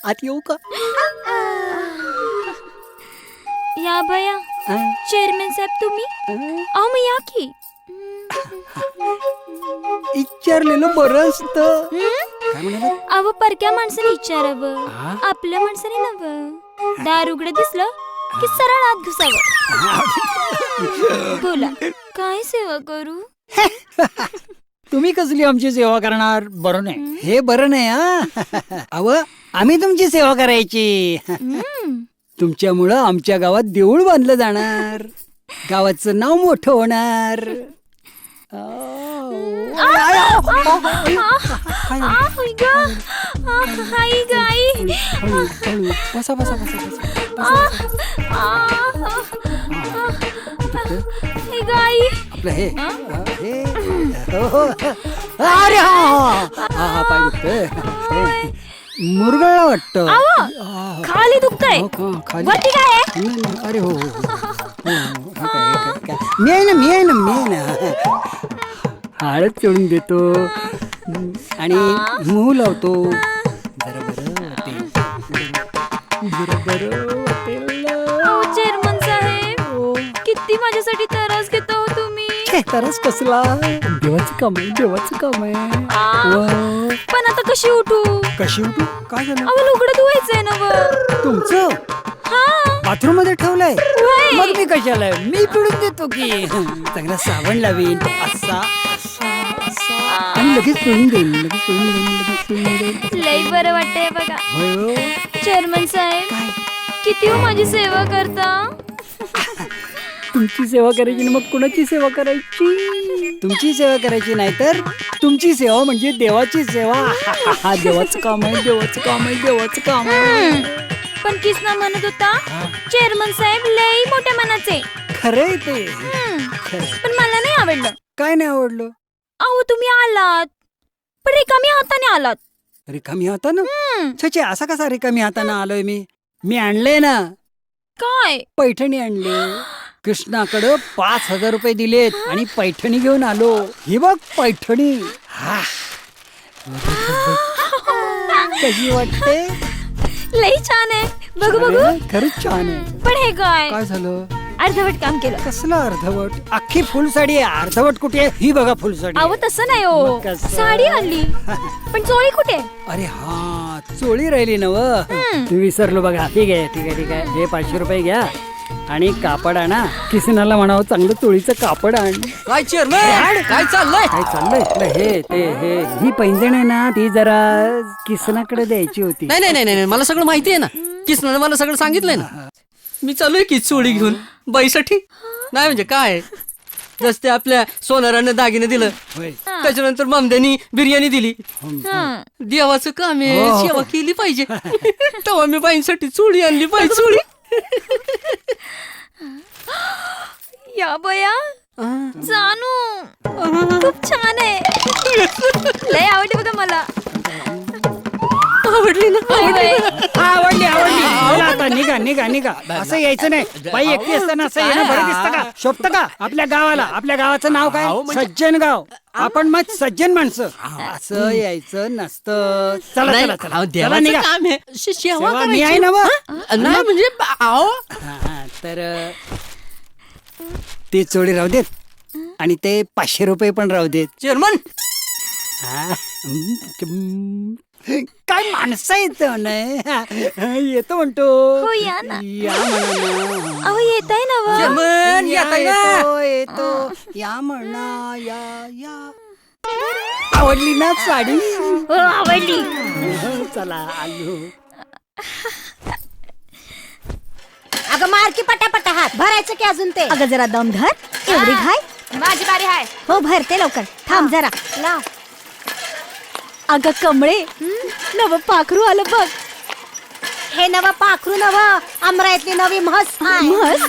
आत येऊ का? या बया चेअरमॅन साहेब तुम्ही अहो मग या की. विचारलेलं बरं असतं. काय म्हणाला? अव परक्या माणसाने विचारावं, आपल्या माणसाने नव. दार उघडं दिसलं की सरळ आत घुसावं. बोला काय सेवा करू? तुम्ही कसली आमची सेवा करणार? बरं नाही, हे बरं नाही. अव आम्ही तुमची सेवा करायची. तुमच्यामुळं आमच्या गावात देऊळ बांधलं जाणार, गावाचं नाव मोठं होणार. बसा बसा बसा आपलं हे अरे हा पाय दुखतंय. मुरगळला वाटतं. खाली दुखतंय वरती काय आहे? अरे हो मी आहे ना हळद चोळून देतो आणि मूग लावतो. चेअरमन साहेब किती माझ्यासाठी त्रास घेता हो तुम्ही. तरच कसला? देवाचं काम आहे, देवाचं काम आहे. पण आता कशी उठू? कशी उठू? काय झालं? अहो लुगडं धुवायचंय ना व. तुमचं बाथरूम मध्ये ठेवलंय? मग मी कशाला? मी पिळून देतो की. चांगला साबण लावीन असा आणि लगेच पिळून देईन. लई बरं वाटतंय बघा. चेअरमन साहेब किती हो माझी सेवा करता. तुमची सेवा करायची ना मग कुणाची सेवा करायची? तुमची सेवा करायची नाही तर तुमची सेवा म्हणजे देवाची सेवा. हा देवाचं काम आहे, देवाचं काम आहे, देवाचं काम आहे. पण किसना म्हणत होता चेअरमन साहेब लई मोठ्या मनाचे. खरंय ते. पण मला नाही आवडलं. काय नाही आवडलं? अहो तुम्ही आलात पण रिकामी हाताने आलात. रिकामी हातानं? छे असा कसा रिकामी हातानं आलोय मी? मी आणले ना. काय? पैठणी आणले. कृष्णाकडं 5,000 रुपये दिलेत आणि पैठणी घेऊन आलो. ही बघ पैठणी. कशी वाटते? लई छान आहे. बघू बघू. खरंच छान आहे. पण हे काय? काय झालं? अर्धवट काम केलं. कसलं अर्धवट? अख्खी फुल साडी आहे. अर्धवट कुठे? ही बघा फुल साडी. अहो तसं नाही हो. साडी आणली पण चोळी कुठे? अरे हा चोळी राहिली ना व. तुम्ही विसरलो बघा. ठीक आहे ठीक आहे ठीक आहे. हे 500 रुपये घ्या आणि कापड आणा. किसनाला म्हणावं चांगलं चोळीचं कापड आण. काय चेअरमन काय चाललंय? काय चाललंय? हे ही पैंजण आहे ना ती जरा किसनाकडे द्यायची होती. नाही नाही नाही मला सगळं माहिती आहे ना. किसनाने मला सगळं सांगितलंय ना. मी चालूय की चोळी घेऊन बाईसाठी. नाही म्हणजे काय रस्ते आपल्या सोनारानं दागिने दिलं, त्याच्यानंतर ममद्यानी बिर्याणी दिली. देवाचं काम आहे, सेवा केली पाहिजे. तेव्हा मी बाईंसाठी चोळी आणली. बाई चोळी या बया जानू खूप छान आहे. लय आवडली बघा मला. आवडली ना? आवडली आता निघा. असं यायचं नाही. बाई एकटी असताना असं येणं बरं दिसतं का? शोभतं का आपल्या गावाला? आपल्या गावाचं नाव काय? सज्जन गाव. आपण मग सज्जन माणसं. असं यायचं नसतं. चला देवाचं काम आहे, सेवा मी आहे ना व. नाही म्हणजे तर ते चोळी राहू देत आणि ते 500 रुपये पण राहू देत. चेअरमन काय माणसं येतो म्हणतो. हो या ना. या म्हणा. अहो येत आहे ना व. चेअरमन येतो या म्हणा. या आवडली ना साडी? हो आवडली. चला आलो. अगं मार की पटापटा हात भरायचं की अजून ते. अगं जरा दम धर. एवढी घाय? माझी बारी आहे. हो भरते लवकर. थांब जरा. लाव. अगं कमळे नव पाखरू आलं बघ. हे नवं पाखरू नवं अमरायतली नवी म्हस आहे. म्हस?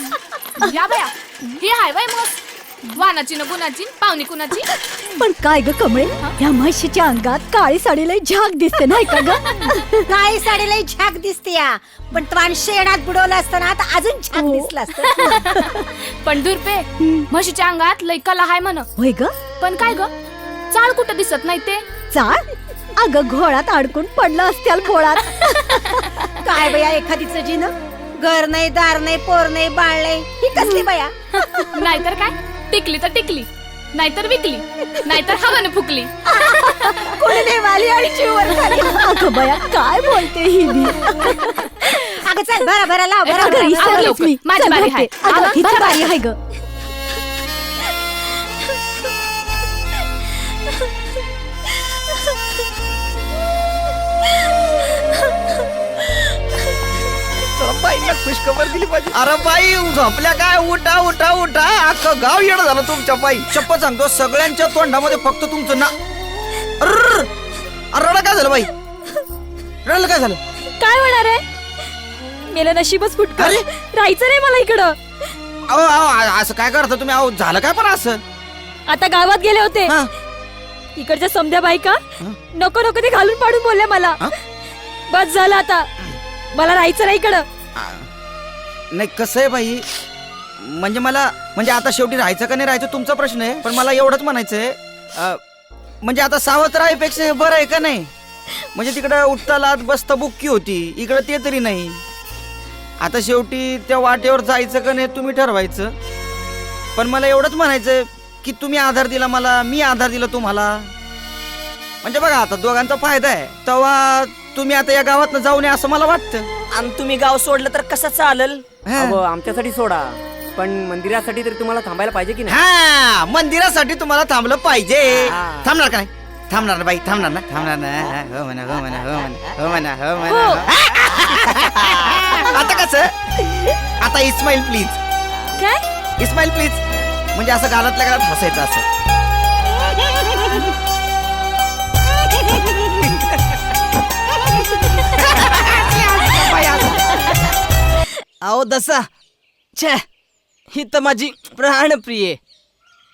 या बया हे हाय बाय मस्त. वानाची ना गुणाची पाहुणी कुणाची? पण काय ग कमळे या म्हशीच्या अंगात काळी साडी लई झाक दिसते नाही का ग? काही साडी लई झाक दिसते या. पण त्वान शेणात बुडवलं असताना आता अजून झाक दिसला असतं. पण दुर्पे म्हशीच्या अंगात लई कला हाय म्हण. होय ग. पण काय ग चाळ कुठं दिसत नाही ते? चाळ? अगं घोळात अडकून पडलं असत्याल पोळात. काय बया एखादीचं जीन घर नाही दार नाही पोर नाही बाळ नाही ही कसली बया. नाहीतर काय, टिकली तर टिकली, नाहीतर विकली, नाहीतर हवानं फुकली. कोणी देवाली आणि चिवर झाली. अगं बया काय बोलते ही बी. अगं चल भरा भरा लाव भरा अगं भरा, लाव. विसरलेच मी. माझी चल, बारी भरते. आहे. अगं, आवा, हिची भरा, बारी आहे ग. बाईला खुशखबर दिली पाहिजे. अरे बाई झोपल्या काय, उठा उठा उठा, अख्खं गाव येणं झालं तुमच्या बाई. शपथ सांगतो सगळ्यांच्या तोंडामध्ये फक्त तुमचं ना. रडा काय झालं बाई, रडलं काय झालं? काय होणार आहे, मेलं नशीबच फुटकं. अरे! राहायचं नाही मला इकडं. अहो अहो असं काय करता तुम्ही, अहो झालं काय पण असं? आता गावात गेले होते, हा? इकडच्या समध्या बायका नको नको ते घालून पाडून बोलल्या मला. हा? बस झालं आता, मला राहायचं नाही इकडं. नाही कसं आहे बाई, म्हणजे आता शेवटी राहायचं का नाही राहायचं तुमचा प्रश्न आहे, पण मला एवढंच म्हणायचंय म्हणजे आता सावत्र राहायपेक्षा हे बरं आहे का नाही. म्हणजे तिकडं उठता लात बसता बुक्की होती, इकडं ते तरी नाही. आता शेवटी त्या वाटेवर जायचं का नाही तुम्ही ठरवायचं. पण मला एवढंच म्हणायचं की तुम्ही आधार दिला मला, मी आधार दिला तुम्हाला. म्हणजे बघा आता दोघांचा फायदा आहे. तेव्हा तुम्ही आता या गावात जाऊ नये असं मला वाटतं. आणि तुम्ही गाव सोडलं तर कसं चालेल? हा. अहो, आमच्यासाठी सोडा, पण मंदिरासाठी तरी तुम्हाला थांबायला पाहिजे की नाही? हा मंदिरासाठी तुम्हाला थांबलं पाहिजे. हा. थांबणार का नाही? थांबणार ना बाई, थांबणार ना, थांबणार ना. हो म्हणा, हो म्हणा, हो म्हणा, हो म्हणा, हो म्हणा. आता कसं, आता इस्माईल प्लीज, काय इस्माईल प्लीज, म्हणजे असं गालातल्या गालात हसायचं असं. अहो दसा, छे, ही तर माझी प्राणप्रिय,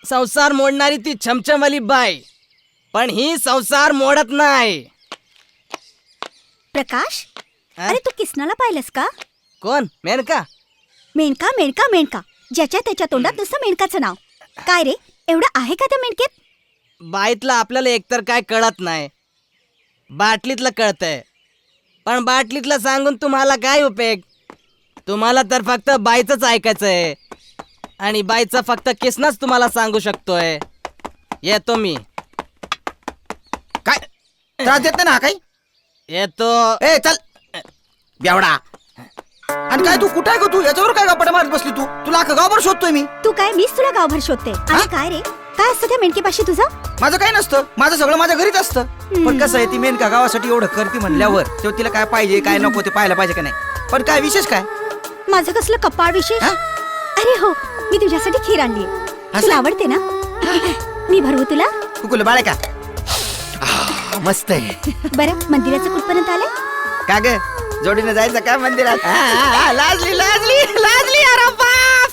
संसार मोडणारी ती छमछमवाली बाई, पण ही संसार मोडत नाही. प्रकाश, अरे तू किसनाला पाहिलंस का? कोण? मेनका? मेनका मेनका मेनका, ज्याच्या त्याच्या तोंडात नुसतं मेनकाचं नाव. काय रे, एवढं आहे का त्या मेनकेत? बाईतला आपल्याला एकतर काय कळत नाही, बाटलीतलं कळतंय, पण बाटलीतलं सांगून तुम्हाला काय उपयोग? तुम्हाला तर फक्त बाईचंच ऐकायचंय, आणि बाईचा फक्त किसनाच तुम्हाला सांगू शकतोय. येतो मी, काय त्रास देत नाही ना काही? येतो. ए चल बेवडा. आणि काय तू कुठे आहे ग तू? याच्यावर काय गप्पा मारत बसली तू? तुला अख्खं गावभर शोधतोय मी. तू काय, मीच तुला गावभर शोधते. आणि काय रे, काय असतं त्या मेनकेपाशी तुझं? माझं काही नसतं, माझं सगळं माझ्या घरीच असतं. पण कसं आहे, ती मेनका गावासाठी एवढं करते म्हणल्यावर तेव्हा तिला काय पाहिजे काय नको ते पाहायला पाहिजे का नाही. पण काय विशेष काय? माझं कसलं कपाळ विशेष? हा? अरे हो, मी तुझ्यासाठी खीर आणली. तुला आवडते ना? मी भरवू तुला? कुकुल बाळे का? मस्त आहे. बरं, मंदिराचं कुठपर्यंत आलंय? का ग जोडीने जायचं का मंदिरात? लाजली लाजली लाजली. अरे बाप.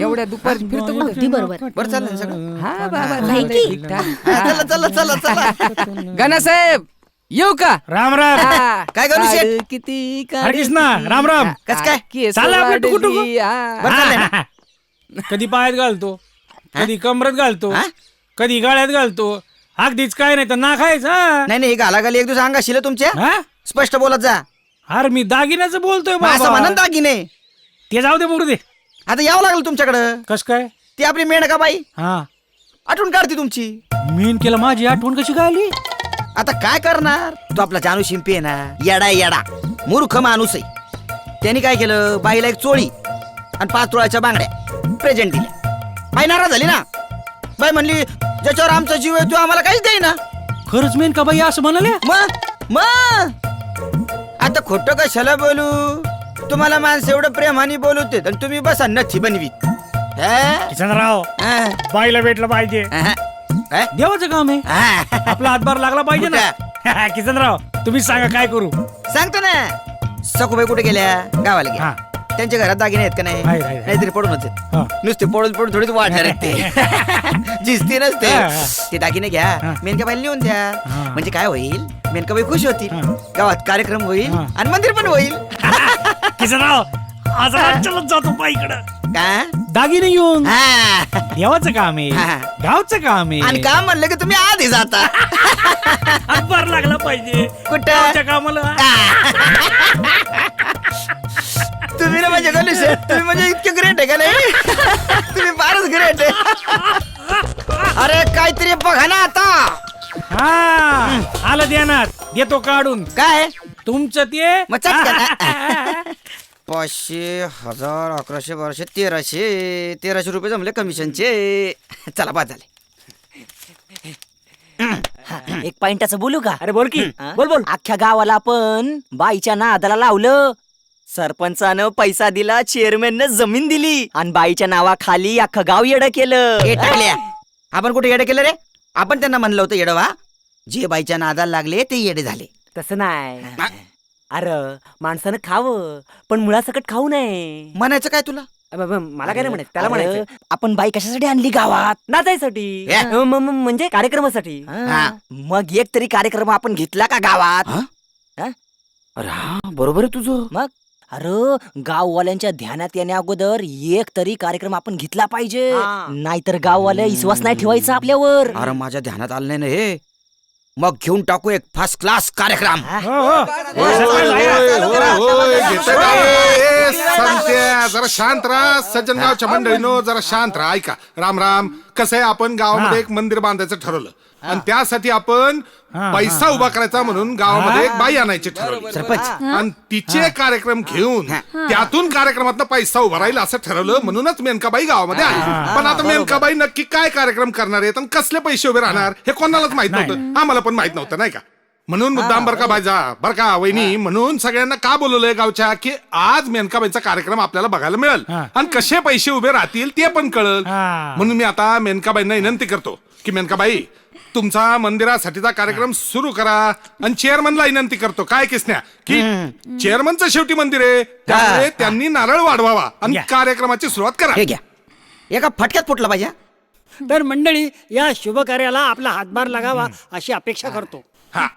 एवढ्या दुपारी फिरतो कुठं? अगदी बरोबर. बरं चाललं ना सगळं? हा बाबा नाही की? चला चला चला चला. गणासाहेब येऊ का? राम राम. हा. काय करू शेठ? काळ किती हरे कृष्णा, राम राम. कस काय? केस चाललं आपलं टुकू-टुकू. वाढली, हा. बरं चाललंय ना? कधी पायात घालतो, कधी कमरत घालतो, हा? कधी गाळ्यात घालतो. अगदीच काय नाही तर ना खायचं. नाही नाही घालाघाली एक दिवस अंगाशील तुमच्या. हा? स्पष्ट बोलत जा. अरे मी दागिन्याचं बोलतोय मग असं म्हणन बाबा. दागिने. ते जाऊ दे मुरू दे. आता यावं लागलं तुमच्याकडं. कस काय? ती आपली मेनका बाई हा, आठवण काढते तुमची. मीन केलं, माझी आठवण कशी काय आली? आता काय करणार, तो आपला जानू शिंपी आहे ना, येडा येडा मूर्ख माणूस आहे. त्यांनी काय केलं, बाईला एक चोळी आणि 5 तोळ्याच्या बांगड्या प्रेझेंट दिल्या. बाई नाराज झाली ना. बाई म्हणली ज्याच्यावर आमचा जीव आहे तो आम्हाला काहीच देईना. खरंच मेन का बाई असं म्हणाल्या? मग आता खोटं कशाला बोलू. तुम्हाला माणसं एवढं प्रेमाने बोलवते आणि तुम्ही बसा नथी बनवीत. किसनराव, बाईला भेटलं पाहिजे. देवाचं काम आहे, आपला हातभार लागला पाहिजे ना. किसनराव तुम्ही सांगा काय करू? सांगतो ना. सखूबाई कुठे गेल्या? गावाला गेल्या. त्यांच्या घरात दागिने आहेत का नाही? आहे. नाहीतरी पडूनच आहेत. हा. नुसते पडून पडून थोडीच वाढणार आहेत ते. जिस्ती नसते. ते दागिने घ्या, हा. मेनकाबाईला लिहून द्या. हा. म्हणजे काय होईल, मेनकाबाई खुश होतील, हा. गावात कार्यक्रम होईल हा. आणि मंदिर पण होईल. किसनराव आज चलत जातो बाईकडं. का दागिने घेऊन हा. देवाचं काम आहे हा. गावचं काम आणि आहे काम म्हणलं की तुम्ही आधी जाता हातभार लागला पाहिजे कुठं गावच्या कामाला तुम्ही ना म्हणजे गणेश तुम्ही म्हणजे इतके ग्रेट आहे का नाही तुम्ही फारच ग्रेट आहे अरे काहीतरी बघा ना आता हा आलं ध्यानात देतो काढून काय तुमचं ते मग चटकन. 500 1000 1100 1200 1300 रुपये जमले कमिशनचे चला बाद झाले एक पॉइंटाचं बोलू का? अरे बोल की बोल बोल. अख्ख्या गावाला आपण बाईच्या नादाला लावलं. सरपंचानं पैसा दिला, चेअरमॅननं जमीन दिली आणि बाईच्या नावाखाली अख्खं गाव येडं केलं. ए, टाकल्या. आपण कुठे येडे केलं रे आपण त्यांना म्हणलं होतं येडं वा जे बाईच्या नादाला लागले ते येडे झाले तसं नाही. अरे माणसानं खावं पण मुळासकट खाऊ नये. म्हणायचं काय तुला मला काय नाही म्हणायचं, त्याला म्हणायचं आपण बाई कशासाठी आणली गावात? नाचायसाठी. हे? म्हणजे कार्यक्रमासाठी. हा. मग एक तरी कार्यक्रम आपण घेतला का गावात? अरे हा बरोबर आहे तुझं. मग अरे गाववाल्यांच्या ध्यानात येण्या अगोदर एक तरी कार्यक्रम आपण घेतला पाहिजे. हा. नाहीतर गाववाले विश्वास नाही ठेवायचा आपल्यावर. अरे माझ्या ध्यानात आलं नाही ना हे मग घेऊन टाकू एक फर्स्ट क्लास कार्यक्रम जरा शांत राहा सज्जनगावच्या मंडळीनो जरा शांत राहा ऐका राम राम कसं आहे आपण गावामध्ये एक मंदिर बांधायचं ठरवलं आणि त्यासाठी आपण पैसा उभा करायचा म्हणून गावामध्ये एक बाई आणायची ठरवली सरपंच आणि तिचे कार्यक्रम घेऊन त्यातून कार्यक्रमात पैसा उभा राहील असं ठरवलं म्हणूनच मेनकाबाई गावामध्ये आली. पण आता मेनकाबाई नक्की काय कार्यक्रम करणार आहेत आणि कसले पैसे उभे राहणार हे कोणालाच माहित नव्हतं आम्हाला पण माहित नव्हतं नाही का म्हणून मुद्दाम बरका बायजा बरका वहिनी म्हणून सगळ्यांना का बोलवलंय गावच्या की आज मेनकाबाईचा कार्यक्रम आपल्याला बघायला मिळेल आणि कसे पैसे उभे राहतील ते पण कळेल म्हणून मी आता मेनकाबाईंना विनंती करतो की मेनकाबाई तुमचा मंदिरासाठीचा कार्यक्रम सुरू करा आणि चेअरमनला विनंती करतो काय किसन्या की चेअरमनचं शेवटी मंदिर आहे त्यामुळे त्यांनी नारळ वाढवावा आणि कार्यक्रमाची सुरुवात करा हे घ्या एका फटक्यात फुटला पाहिजे तर मंडळी या शुभ कार्याला आपला हातभार लागावा अशी अपेक्षा करतो. हा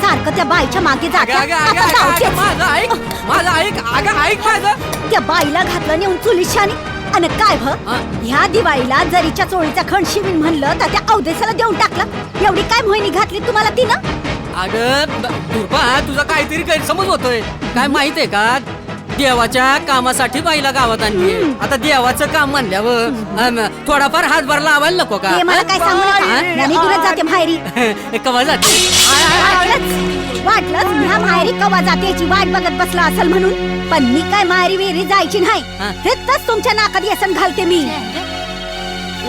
सारखं त्या बाईच्या मागे जाता आता गावचेच. माझं ऐक माझं. त्या बाईला घातलं नेऊन चुलीशानी आणि काय ह्या दिवाळीला जरीच्या चोळीचा खण शिवीन म्हणलं तर त्या अवदेशाला देऊन टाकलं. एवढी काय मोहिनी घातली तुम्हाला तिनं? अगं दुर्बा तुझा काहीतरी गैरसमज होतोय. काय माहितीये का देवाच्या कामासाठी बाईला गावात आणली. आता देवाचं काम म्हणल्यावर थोडाफार हातभार लावायला नको का? हे मला काय सांगू नका. मी निघूनच जाते माहेरी. कवा जाते? वाटलंच ह्या माहेरी कवा जातेची वाट बघत बसला असेल म्हणून. पण मी काय माहेरी विहिरी जायची नाही. हेच तुमच्या नाकात व्यसन घालते मी.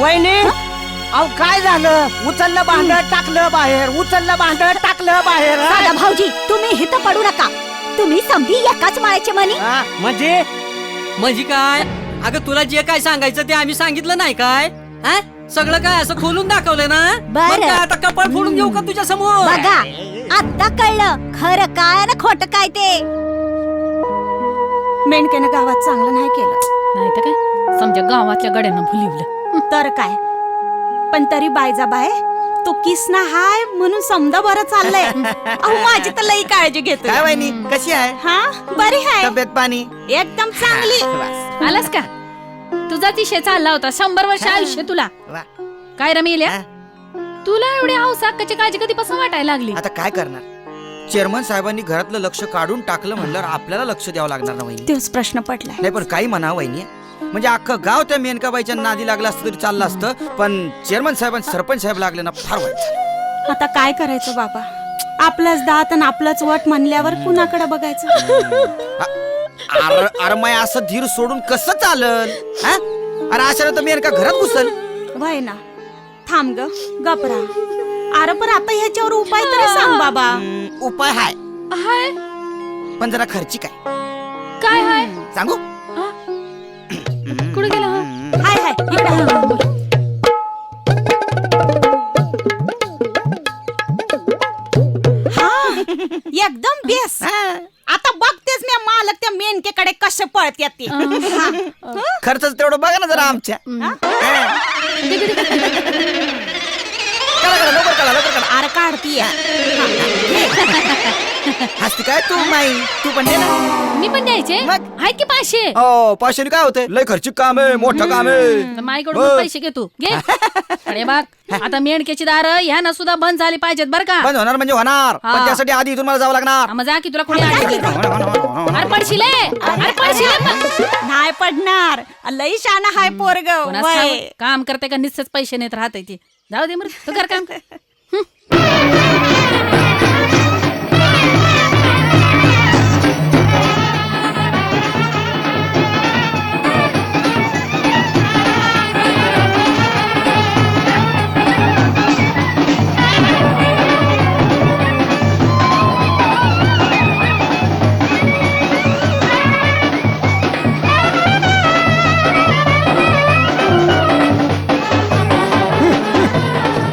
वहिनी अहो काय झालं? उचललं भांड टाकलं बाहेर, उचललं भांड टाकलं बाहेर. दादा भाऊजी तुम्ही हिथं पडू नका. तुम्ही समधी एकाच माळ्याचे मनी. म्हणजे काय? अगं तुला जे काय सांगायचं ते आम्ही सांगितलं नाही काय? सगळं काय असं खोलून दाखवलंय ना? बरं. मग काय आता कपाळ फोडून घेऊ का तुझ्या समोर? बघा आता कळलं खरं काय ना खोट काय ते. मेंढकेनं गावात चांगलं नाही केलं नाही तर काय समजा गावातल्या गड्यांना भुलिवलं. तर काय. पण तरी बायजा बाय तो किसना हाय म्हणून समजा बरं चाललंय. अहो माझी तर लई काळजी घेतो. काय वहिनी कशी आहे हा बरी आहे तब्येत पाणी एकदम चांगली. आलास का? तुझा तिशे चालला होता 100 वर्ष आयुष्य तुला. वा. काय रमेल्या तुला एवढी हौस हक्काची काळजी कधीपासून वाटायला लागली? आता काय करणार चेअरमन साहेबांनी घरातलं लक्ष काढून टाकलं म्हणल्यावर आपल्याला लक्ष द्यावं लागणार ना वहिनी. तोच प्रश्न पडलाय. नाही पण काही म्हणा वहिनी म्हणजे अख्खं गाव त्या मेनकाबाईच्या नादी लागलं असतं तरी चाललं असतं पण चेअरमन साहेब आणि सरपंच साहेब लागले ना फार वाईट झालं. आता काय करायचं बाबा. आपलंच दात आणि आपलंच वट म्हणल्यावर कुणाकडे बघायचं. अरे माय असं धीर सोडून कसं चालल हा? अरे अशा तर मेनका घरात घुसल. वय ना थांब ग गपरा. अरे पण आता ह्याच्यावर उपाय तरी सांग बाबा. उपाय हाय हाय पण जरा खर्ची काय काय हाय? सांगू कुठे गेला? हाय हाय इकडे. एकदम बेस. आता बघतेच मी मालक त्या मेनकेकडे कसे पळत येते. खर्च तेवढं बघा ना जरा आमच्या लवकर काढा लवकर काढा. अरे काढतीये हसती काय तू माई, तू पण दे ना. मी पण द्यायचे मग? आहेत की 500. हो 500 काय होते, लय खर्चिक काम आहे, मोठं काम आहे. माझ्याकडून हो. पैसे घे तू घे. अरे बघ आता मेंढक्याची दार ह्यानं सुद्धा बंद झाली पाहिजेत बर का. बंद होणार म्हणजे होणार, हा. पण त्यासाठी आधी इथून मला जावं लागणार. मग जा की तुला कोणी अरे पडशिले अरे पडशिले नाही पडणार, लई शान हाय पोरग. कोणास ठाऊक काम करते का निश्चित पैसे नेत राहते ती. जाऊ दे मग तू कर काम.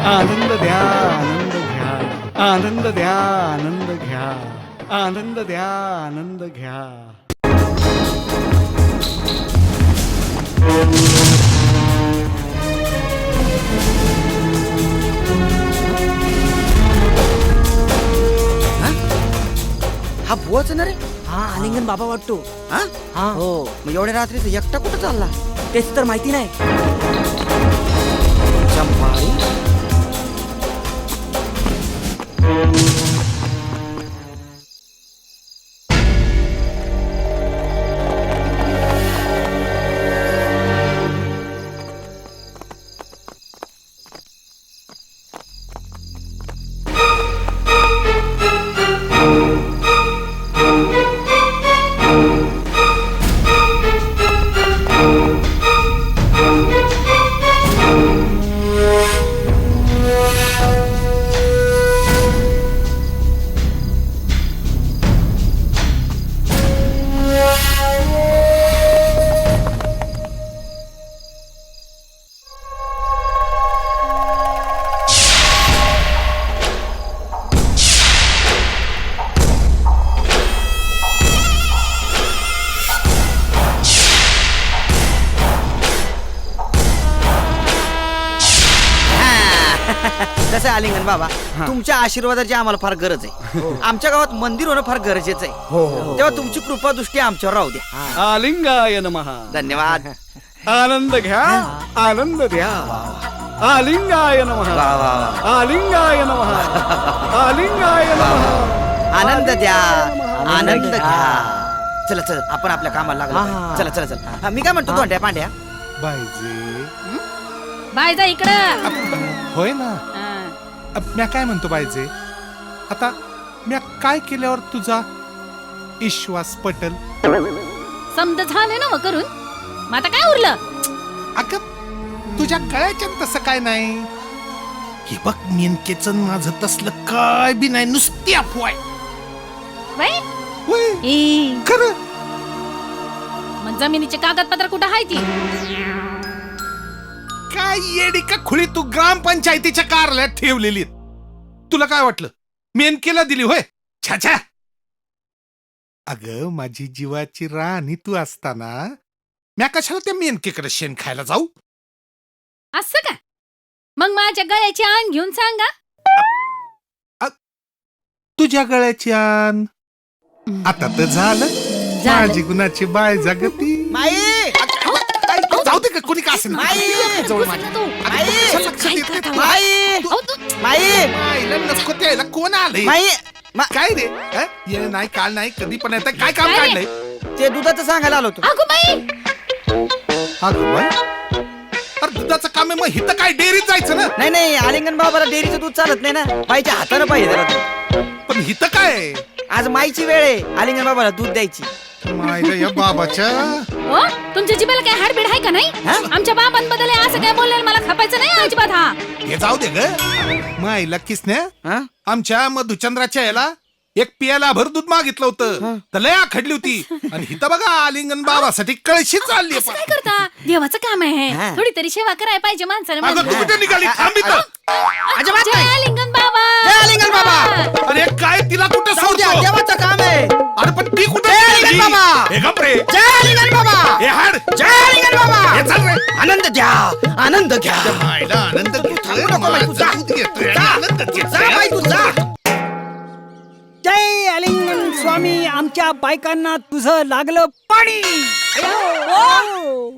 आनंद द्या आनंद घ्या, आनंद द्या आनंद घ्या, आनंद द्या आनंद घ्या. हा बुवाच ना रे. हा आलिंगन बाबा वाटतो. हा हा हो, मग एवढ्या रात्रीच एकटा कुठं चालला? तेच तर माहिती नाही. चंपाई. कसं आहे आलिंगन बाबा, तुमच्या आशीर्वादाची आम्हाला फार गरज आहे. आमच्या गावात मंदिर होणं फार गरजेचं आहे. तेव्हा तुमची कृपा दृष्टी आमच्यावर राहू द्या. आलिंगाय नमः. धन्यवाद. आनंद घ्या, आनंद द्या. आलिंगाय नमः. वा, वा, वा. आलिंगाय नमः. आलिंगाय नमः. आनंद द्या, आनंद घ्या. चला चल, आपण आपल्या कामाला लागलो. चला चला चला. हा, मी काय म्हणतो धोंड्या पांड्या, बायजे. बाय जा इकडं. होय ना. म्या काय म्हणतो पाहिजे, आता म्या काय केल्यावर तुझा विश्वास पटल? समज झालं ना मग करून. मग आता काय उरलं? अगं तुझ्या गळ्याच्या तसं काय नाही. हे बघ नेमकेच माझं तसलं काय बी नाही, नुसती अफवा आहे. बाई? होय, ए, खरं. मग जमिनीचे कागदपत्र कुठं आहे ती? काय येडी का खुळी तू ग्रामपंचायतीच्या कार्यालयात ठेवलेली. तुला काय वाटलं मेनकेला दिली होय? छाछा. अगं माझी जीवाची राणी तू असताना म्या कशाला त्या मेनकेकडे शेण खायला जाऊ? असं का? मग माझ्या गळ्याची आण घेऊन सांगा. तुझ्या गळ्याची आण. आता तर झालं. माझी गुणाची बाय जागती. माई जाऊ दे का कोणी का असेल. जवळ माझ्या. अगं, लक्षात येत नाही तुला? माई माईला नको त्याला कोण आलंय? माई काय रे? ये नाही काल नाही कधी पण येत. काय काम काढलंय? ते दुधाचं सांगायला आलो होतो. अगो बाई, अगं बाई, अरे दुधाचं काम आहे, मग हिथं काय डेअरीत जायचं ना? नाही नाही, आलिंगन बाबाला डेअरीचं दूध चालत नाही ना, बाईच्या हातानं पाहिजे जरा दूध. पण हिथं काय? आज माईची वेळ आहे आलिंगन बाबाला दूध द्यायची. मायला या बाबाच्या. हो तुमच्या जिभेला काय हाडबीड आहे का नाही? आमच्या बाबांबद्दल असं काय बोललेलं मला खपायचं नाही अजिबात. हा हे जाऊ दे ग. मायला किसन्या आमच्या मधुचंद्राच्या याला एक पियाला भर दूध मागितलं होतं, तर लय आखडली होती. आणि हिथं बघा आलिंगन बाबासाठी कळशी चालली. असं काय करता? देवाचं काम आहे, थोडी तरी सेवा करायला पाहिजे माणसाने. अगं तू कुठे निघाली? थांब इथं. अजिबात जय नाही. आलिंगन बाबा. जय आलिंगन बाबा. अरे काय तिला कुठं जाऊ द्या, सोडतो? देवाचं काम आहे. अरे पण ती कुठे जय आलिंगन बाबा. हे गप रे. जय आलिंगन बाबा. हे हाड. जय आलिंगन बाबा. हे चाल रे. आनंद द्या, आनंद घ्या. मायला आनंद घेता. नको बाई, तू जा. दूध घेतोय आणि जा. आनंद घेतोय. जा बाई, तू जा. जय आलिंगन स्वामी, आमच्या बायकांना तुझं लागलं पाणी.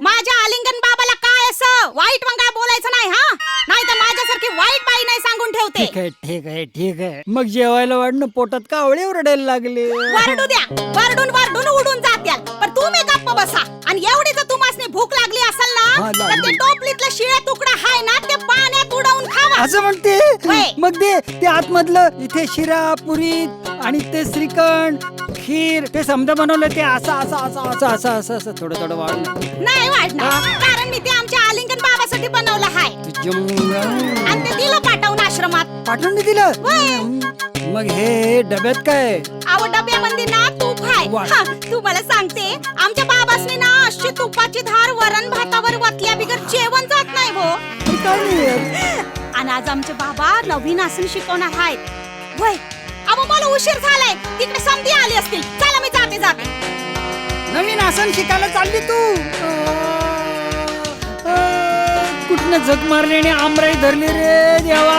माझ्या आलिंगन बाबाला काय असं वाईट वंगाळ बोलायचं नाही हा, नाही तर माझ्यासारखी वाईट बाई नाही सांगून ठेवते. ठीक आहे ठीक आहे ठीक आहे. मग जेवायला वाढणं पोटात कावळे ओरडायला लागले. वरडू द्या, वरडून वरडून उडून जात्याल, पण तुम्ही गप्प बसा. आणि एवढी जर तुम्हाला भूक लागली असेल ना, हा, तर लागली. ते टोपलीतला शिळा तुकडा हाय ना, ते पाण्यात उडवून खावा. असं म्हणते. होय. मग ते आतमधलं इथे शिरा पुरी आणि ते श्रीखंड खीर ते समजा बनवलं ते असं असं असं असं असं असं असं थोडं थोडं वाढलं. नाही वाढणार, कारण मी ते आमच्या आलिंगन बाबासाठी बनवलं हाय आणि ते दिलं पाठवून आश्रमात. पाठवून मी दिलं. होय. मग हे डब्यात काय? आव डब्यामध्ये ना तूप हाय. वा. हा, तुम्हाला सांगते, आमच्या बाबासनी ना अशी तुपाची धार वरण भातावर वतल्या बिगर जेवण जात नाही हो. काय नाही यार. आणि आज आमचे बाबा नवीन आसन शिकवणार आहेत. वय अहो मला उशीर झालाय, तिकडे समधी आली असतील. चला मी जाते. नवीन आसन शिकायला चालली तू? कुठनं झक मारली आणि आमराई धरली रे देवा.